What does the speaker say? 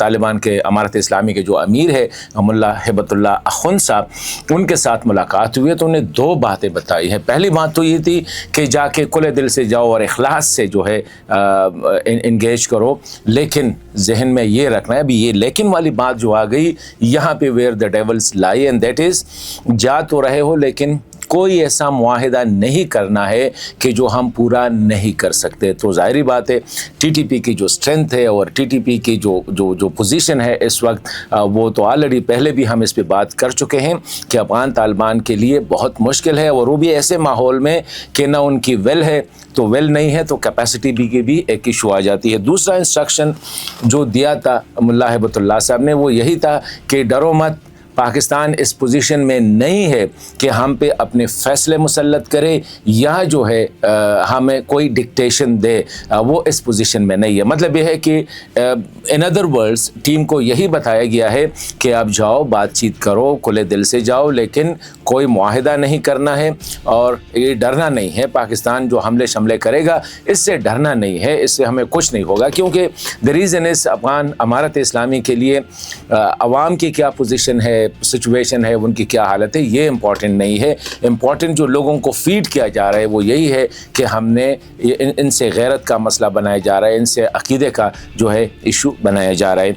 طالبان کے امارت اسلامی کے جو امیر ہے ملا ہیبت اللہ اخوند صاحب، ان کے ساتھ ملاقات ہوئی ہے تو انہیں دو باتیں بتائی ہیں۔ پہلی بات تو یہ تھی کہ جا کے کھلے دل سے جاؤ اور اخلاص سے جو ہے انگیج کرو، لیکن ذہن میں یہ رکھنا ہے، ابھی یہ لیکن والی بات جو آ گئی یہاں پہ ویئر دا ڈیولز لائی اینڈ دیٹ از، جا تو رہے ہو لیکن کوئی ایسا معاہدہ نہیں کرنا ہے کہ جو ہم پورا نہیں کر سکتے۔ تو ظاہری بات ہے ٹی ٹی پی کی جو اسٹرینتھ ہے اور ٹی ٹی پی کی جو پوزیشن ہے اس وقت، وہ تو آلریڈی پہلے بھی ہم اس پہ بات کر چکے ہیں کہ افغان طالبان کے لیے بہت مشکل ہے، اور وہ بھی ایسے ماحول میں کہ نہ ان کی ویل ہے تو ویل نہیں ہے تو کیپیسٹی بھی کی بھی ایک ایشو آ جاتی ہے۔ دوسرا انسٹرکشن جو دیا تھا ملا ہیبت اللہ صاحب نے وہ یہی تھا کہ ڈرو مت، پاکستان اس پوزیشن میں نہیں ہے کہ ہم پہ اپنے فیصلے مسلط کرے یا جو ہے ہمیں کوئی ڈکٹیشن دے، وہ اس پوزیشن میں نہیں ہے۔ مطلب یہ ہے کہ ان ادر ورڈز ٹیم کو یہی بتایا گیا ہے کہ آپ جاؤ، بات چیت کرو، کھلے دل سے جاؤ، لیکن کوئی معاہدہ نہیں کرنا ہے، اور یہ ڈرنا نہیں ہے پاکستان جو حملے شملے کرے گا، اس سے ڈرنا نہیں ہے، اس سے ہمیں کچھ نہیں ہوگا، کیونکہ the reason is افغان امارت اسلامی کے لیے عوام کی کیا پوزیشن ہے، سچویشن ہے، ان کی کیا حالت ہے، یہ امپورٹنٹ نہیں ہے۔ امپورٹنٹ جو لوگوں کو فیڈ کیا جا رہا ہے وہ یہی ہے کہ ہم نے ان سے غیرت کا مسئلہ بنایا جا رہا ہے، ان سے عقیدے کا جو ہے ایشو بنایا جا رہا ہے۔